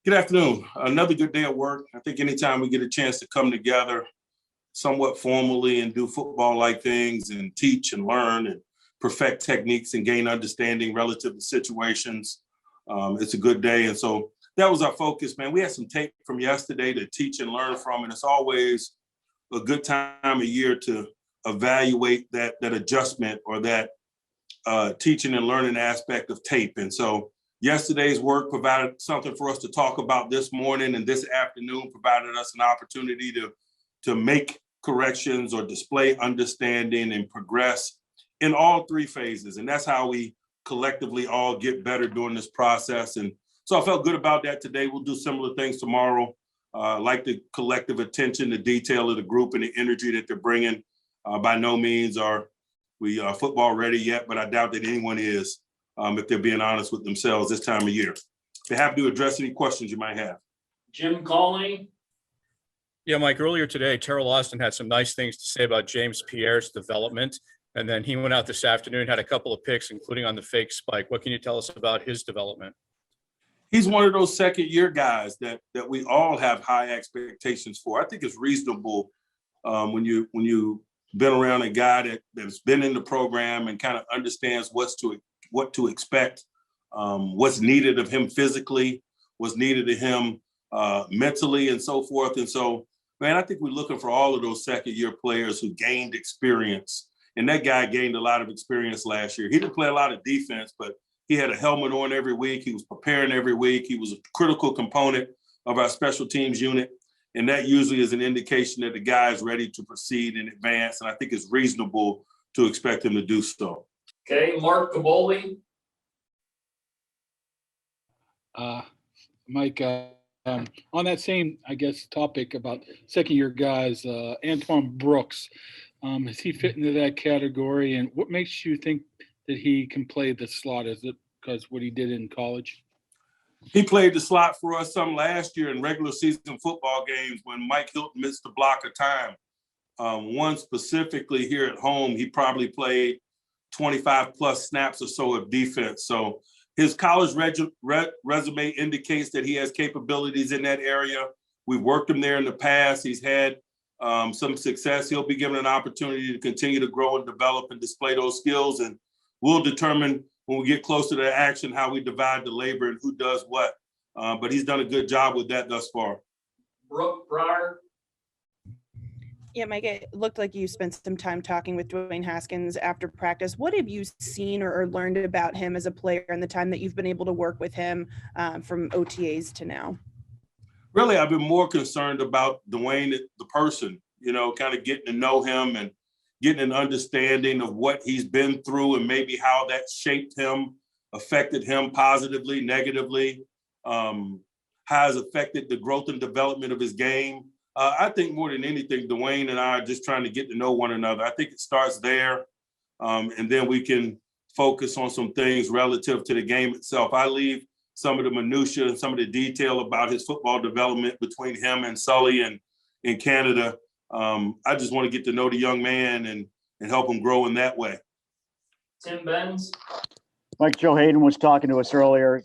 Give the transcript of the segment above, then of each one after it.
Good afternoon. Another good day at work. I think anytime we get a chance to come together somewhat formally and do football-like things and teach and learn and perfect techniques and gain understanding relative to situations, it's a good day. And so that was our focus, man. We had some tape from yesterday to teach and learn from, and it's always a good time of year to evaluate that adjustment or that teaching and learning aspect of tape. And so yesterday's work provided something for us to talk about this morning, and this afternoon provided us an opportunity to make corrections or display understanding and progress in all three phases. And that's how we collectively all get better during this process. And so I felt good about that today. We'll do similar things tomorrow. Like the collective attention, the detail of the group and the energy that they're bringing. By no means are we football ready yet, but I doubt that anyone is. If they're being honest with themselves this time of year. They're happy to address any questions you might have. Jim Colony. Yeah, Mike, earlier today, Terrell Austin had some nice things to say about James Pierre's development. And then he went out this afternoon, had a couple of picks, including on the fake spike. What can you tell us about his development? He's one of those second-year guys that we all have high expectations for. I think it's reasonable when you've been around a guy that's been in the program and kind of understands what to expect, what's needed of him physically, what's needed of him mentally, and so forth. And so, man, I think we're looking for all of those second-year players who gained experience. And that guy gained a lot of experience last year. He didn't play a lot of defense, but he had a helmet on every week. He was preparing every week. He was a critical component of our special teams unit. And that usually is an indication that the guy is ready to proceed and advance. And I think it's reasonable to expect him to do so. Okay, Mark Caboli. Mike, on that same, topic about second-year guys, Antoine Brooks, does he fit into that category? And what makes you think that he can play the slot? Is it because what he did in college? He played the slot for us some last year in regular season football games when Mike Hilton missed a block of time. One specifically here at home, he probably played 25 plus snaps or so of defense. So his college resume indicates that he has capabilities in that area. We've worked him there in the past. He's had some success. He'll be given an opportunity to continue to grow and develop and display those skills. And we'll determine when we get closer to the action how we divide the labor and who does what. But he's done a good job with that thus far. Brooke Breyer. Yeah, Mike, it looked like you spent some time talking with Dwayne Haskins after practice. What have you seen or learned about him as a player in the time that you've been able to work with him from OTAs to now? Really, I've been more concerned about Dwayne, the person, kind of getting to know him and getting an understanding of what he's been through and maybe how that shaped him, affected him positively, negatively, has affected the growth and development of his game. I think more than anything, Dwayne and I are just trying to get to know one another. I think it starts there, and then we can focus on some things relative to the game itself. I leave some of the minutia and some of the detail about his football development between him and Sully and in Canada. I just want to get to know the young man and help him grow in that way. Tim Benz. Mike, Joe Hayden was talking to us earlier,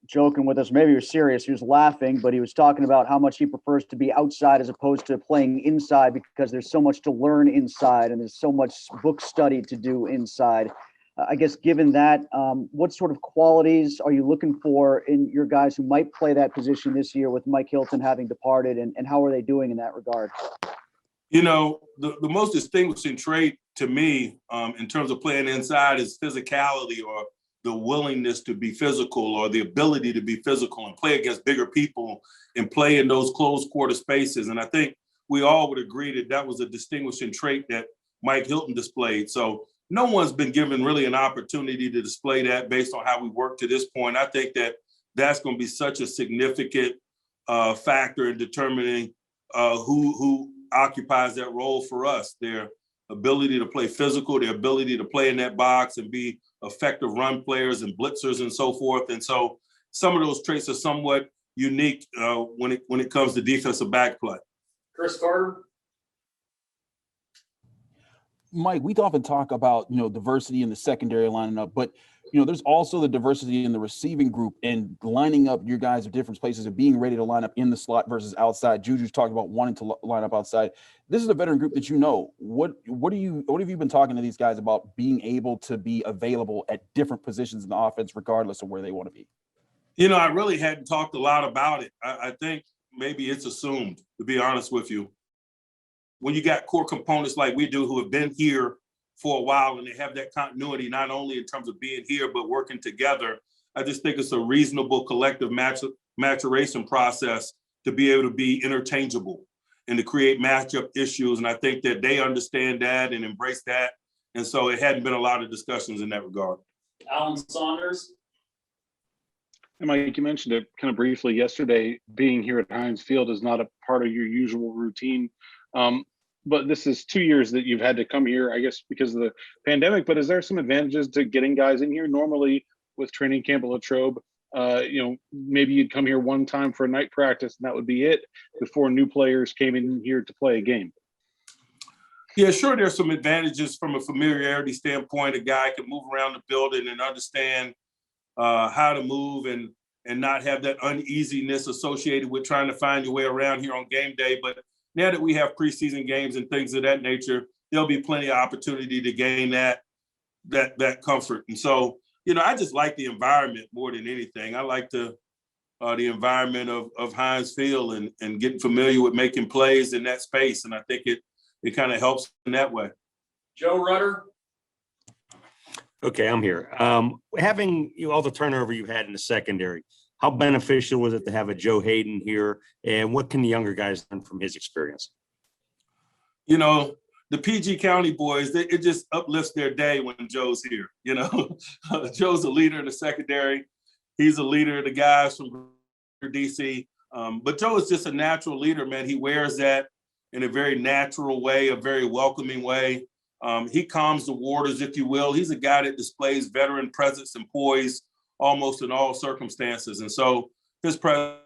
joking with us. Maybe he was serious. He was laughing, but he was talking about how much he prefers to be outside as opposed to playing inside because there's so much to learn inside and there's so much book study to do inside. I guess given that, what sort of qualities are you looking for in your guys who might play that position this year with Mike Hilton having departed, and how are they doing in that regard? The most distinguishing trait to me in terms of playing inside is physicality, or the willingness to be physical, or the ability to be physical and play against bigger people and play in those closed quarter spaces. And I think we all would agree that was a distinguishing trait that Mike Hilton displayed. So no one's been given really an opportunity to display that based on how we work to this point. I think that's going to be such a significant factor in determining who occupies that role for us. Their ability to play physical, their ability to play in that box and be effective run players and blitzers and so forth. And so some of those traits are somewhat unique when it comes to defensive back play. Chris Carter. Mike, we often talk about, diversity in the secondary lineup, but, there's also the diversity in the receiving group and lining up your guys at different places and being ready to line up in the slot versus outside. Juju's talked about wanting to line up outside. This is a veteran group that what have you been talking to these guys about being able to be available at different positions in the offense, regardless of where they want to be? I really hadn't talked a lot about it. I think maybe it's assumed, to be honest with you. When you got core components like we do who have been here for a while and they have that continuity, not only in terms of being here, but working together, I just think it's a reasonable collective maturation process to be able to be interchangeable and to create matchup issues. And I think that they understand that and embrace that. And so it hadn't been a lot of discussions in that regard. Alan Saunders. And Mike, you mentioned it kind of briefly yesterday, being here at Heinz Field is not a part of your usual routine. But this is 2 years that you've had to come here, I guess, because of the pandemic. But is there some advantages to getting guys in here? Normally with training camp at Latrobe, maybe you'd come here one time for a night practice and that would be it before new players came in here to play a game. Yeah, sure. There's some advantages from a familiarity standpoint. A guy can move around the building and understand how to move and not have that uneasiness associated with trying to find your way around here on game day. But now that we have preseason games and things of that nature, there'll be plenty of opportunity to gain that comfort. And so, I just like the environment more than anything. I like the environment of Heinz Field and getting familiar with making plays in that space. And I think it kind of helps in that way. Joe Rudder. Okay, I'm here. Having all the turnover you had in the secondary, how beneficial was it to have a Joe Hayden here? And what can the younger guys learn from his experience? The PG County boys, it just uplifts their day when Joe's here. Joe's a leader in the secondary. He's a leader of the guys from DC. But Joe is just a natural leader, man. He wears that in a very natural way, a very welcoming way. He calms the waters, if you will. He's a guy that displays veteran presence and poise almost in all circumstances. And so his presence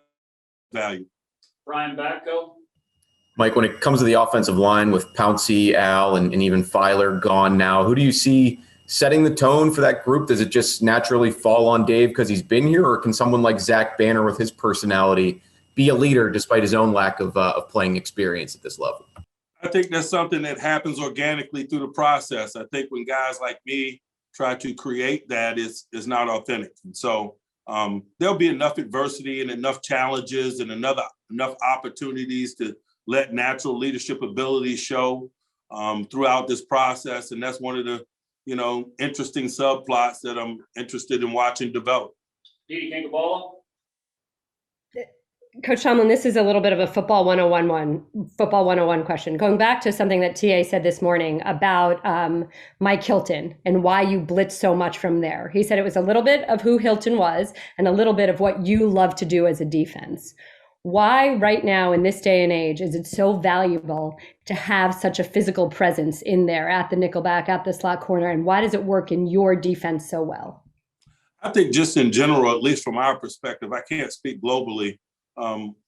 value. Brian Batko. Mike, when it comes to the offensive line with Pouncey, Al, and even Filer gone now, who do you see setting the tone for that group? Does it just naturally fall on Dave because he's been here, or can someone like Zach Banner with his personality be a leader despite his own lack of playing experience at this level? I think that's something that happens organically through the process. I think when guys like me try to create that, it's not authentic. And so there'll be enough adversity and enough challenges and enough opportunities to let natural leadership abilities show throughout this process. And that's one of the, interesting subplots that I'm interested in watching develop. Didi Kinkabala. Coach Tomlin, this is a little bit of a football 101 question. Going back to something that TA said this morning about Mike Hilton and why you blitzed so much from there. He said it was a little bit of who Hilton was and a little bit of what you love to do as a defense. Why right now in this day and age is it so valuable to have such a physical presence in there at the nickelback, at the slot corner, and why does it work in your defense so well? I think just in general, at least from our perspective, I can't speak globally.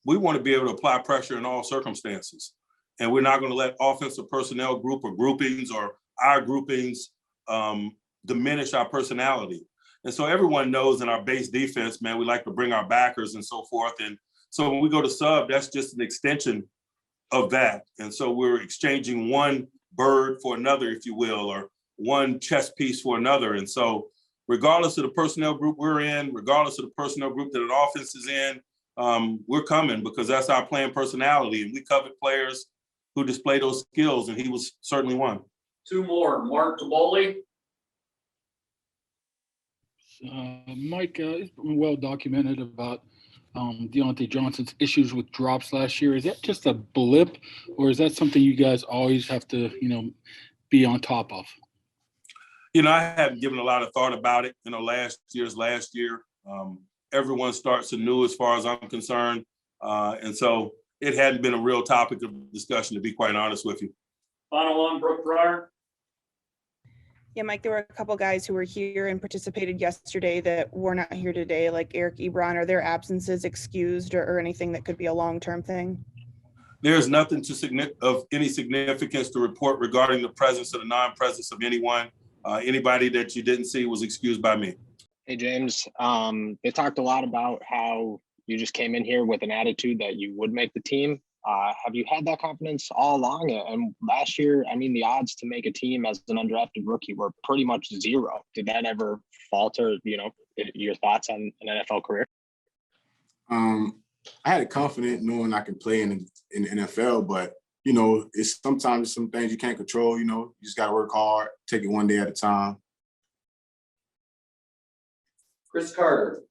We want to be able to apply pressure in all circumstances. And we're not going to let offensive personnel group or groupings or our groupings diminish our personality. And so everyone knows in our base defense, man, we like to bring our backers and so forth. And so when we go to sub, that's just an extension of that. And so we're exchanging one bird for another, if you will, or one chess piece for another. And so regardless of the personnel group we're in, regardless of the personnel group that an offense is in, we're coming because that's our playing personality. And we covet players who display those skills, and he was certainly one. Two more. Mark Taboli. Mike, it's been well documented about Deontay Johnson's issues with drops last year. Is that just a blip, or is that something you guys always have to, be on top of? I haven't given a lot of thought about it. Last year. Everyone starts anew as far as I'm concerned. And so it hadn't been a real topic of discussion, to be quite honest with you. Final one, Brooke Breyer. Yeah, Mike, there were a couple guys who were here and participated yesterday that were not here today, like Eric Ebron. Are their absences excused or anything that could be a long-term thing? There's nothing of any significance to report regarding the presence or the non-presence of anyone. Anybody that you didn't see was excused by me. Hey, James. They talked a lot about how you just came in here with an attitude that you would make the team. Have you had that confidence all along? And last year, I mean, the odds to make a team as an undrafted rookie were pretty much zero. Did that ever falter, your thoughts on an NFL career? I had a confidence knowing I can play in the NFL, but it's sometimes some things you can't control. You just got to work hard, take it one day at a time. Chris Carter.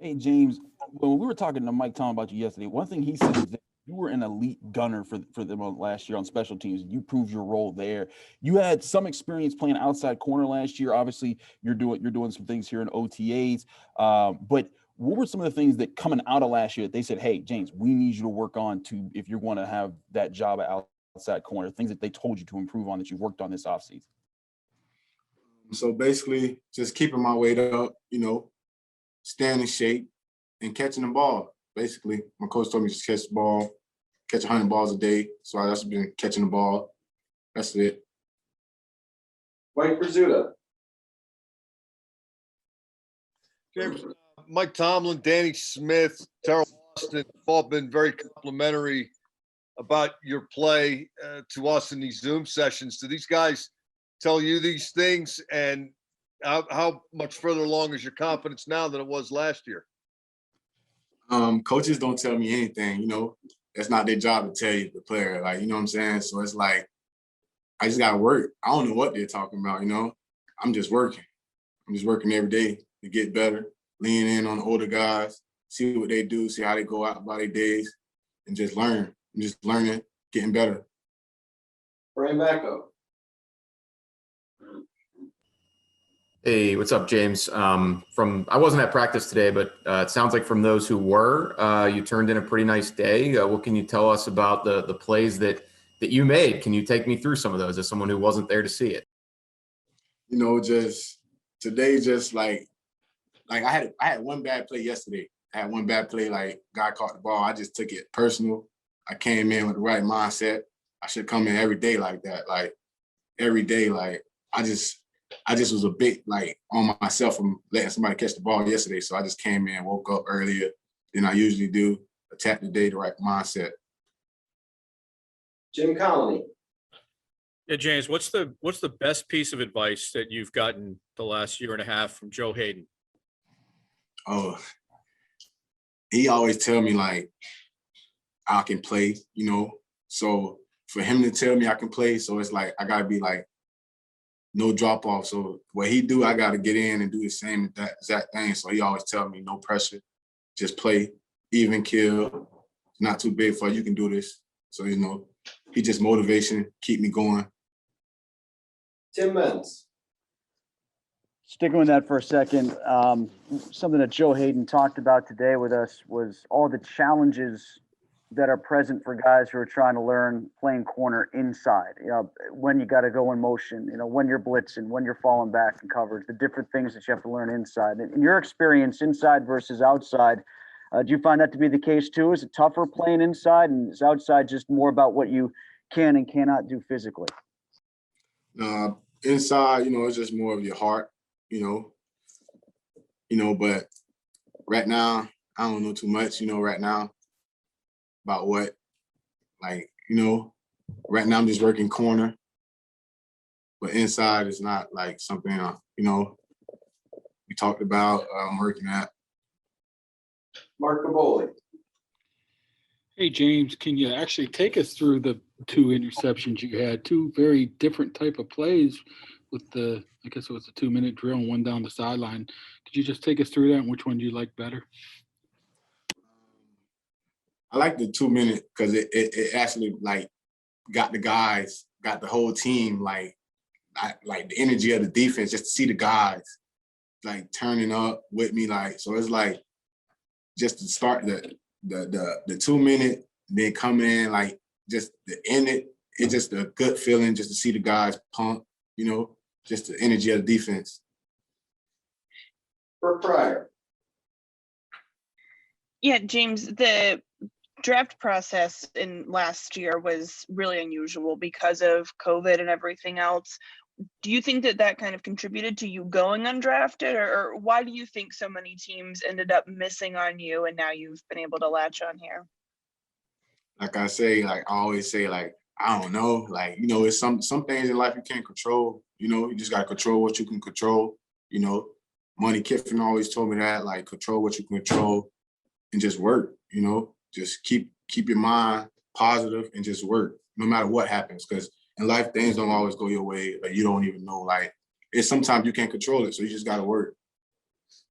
Hey, James, when we were talking to Mike Tomlin about you yesterday, one thing he said is that you were an elite gunner for them last year on special teams. You proved your role there. You had some experience playing outside corner last year. Obviously, you're doing some things here in OTAs. But what were some of the things that coming out of last year that they said, hey, James, we need you to work on if you're going to have that job at outside corner, things that they told you to improve on that you've worked on this offseason? So basically, just keeping my weight up, staying in shape and catching the ball. Basically, my coach told me to just catch the ball, catch 100 balls a day. So I've just been catching the ball. That's it. Mike Rizzuta. James, Mike Tomlin, Danny Smith, Terrell Austin have all been very complimentary about your play to us in these Zoom sessions. Do these guys tell you these things, and how much further along is your confidence now than it was last year? Coaches don't tell me anything, That's not their job to tell you, the player, you know what I'm saying? So it's like, I just got to work. I don't know what they're talking about, I'm just working. I'm just working every day to get better, lean in on the older guys, see what they do, see how they go out about their days, and just learn. I'm just learning, getting better. Brian Backo. Hey, what's up, James? I wasn't at practice today, but it sounds like from those who were, you turned in a pretty nice day. What can you tell us about the plays that you made? Can you take me through some of those as someone who wasn't there to see it? Just today, just like I had one bad play yesterday. I had one bad play, guy caught the ball. I just took it personal. I came in with the right mindset. I should come in every day like that. Every day, I just was a bit on myself from letting somebody catch the ball yesterday. So I just came in, woke up earlier than I usually do, attack the day, the right mindset. Jim Colony. Yeah, James, what's the best piece of advice that you've gotten the last year and a half from Joe Hayden? Oh, he always tell me I can play, So for him to tell me I can play, so it's I gotta be no drop off. So what he do, I gotta get in and do the same exact thing. So he always tell me no pressure, just play, even kill, not too big for you can do this. So he just motivation, keep me going. Tim Means. Sticking with that for a second, something that Joe Hayden talked about today with us was all the challenges that are present for guys who are trying to learn playing corner inside. When you got to go in motion, when you're blitzing, when you're falling back in coverage, the different things that you have to learn inside. In your experience, inside versus outside, do you find that to be the case too? Is it tougher playing inside, and is outside just more about what you can and cannot do physically? Inside, it's just more of your heart, but right now, I don't know too much, right now about what, right now I'm just working corner, but inside is not something, we talked about, I'm working at. Mark Caboli. Hey, James, can you actually take us through the two interceptions you had, two very different type of plays with I guess it was a 2-minute drill and one down the sideline. Could you just take us through that and which one do you like better? I like the 2-minute because it actually got the whole team the energy of the defense, just to see the guys turning up with me, so it's just to start the 2-minute, then come in just to end it. It's just a good feeling just to see the guys pump, just the energy of the defense. Brooke Pryor. Yeah, James, the draft process in last year was really unusual because of COVID and everything else. Do you think that that kind of contributed to you going undrafted, or why do you think so many teams ended up missing on you and now you've been able to latch on here? Like I say, like I always say, like, I don't know, like, you know, it's some things in life you can't control, you know, you just got to control what you can control, you know. Money Kiffin always told me that, like, control what you can control and just work, you know, just keep your mind positive and just work no matter what happens. Because in life, things don't always go your way. Like, you don't even know, like, it's sometimes you can't control it. So you just got to work.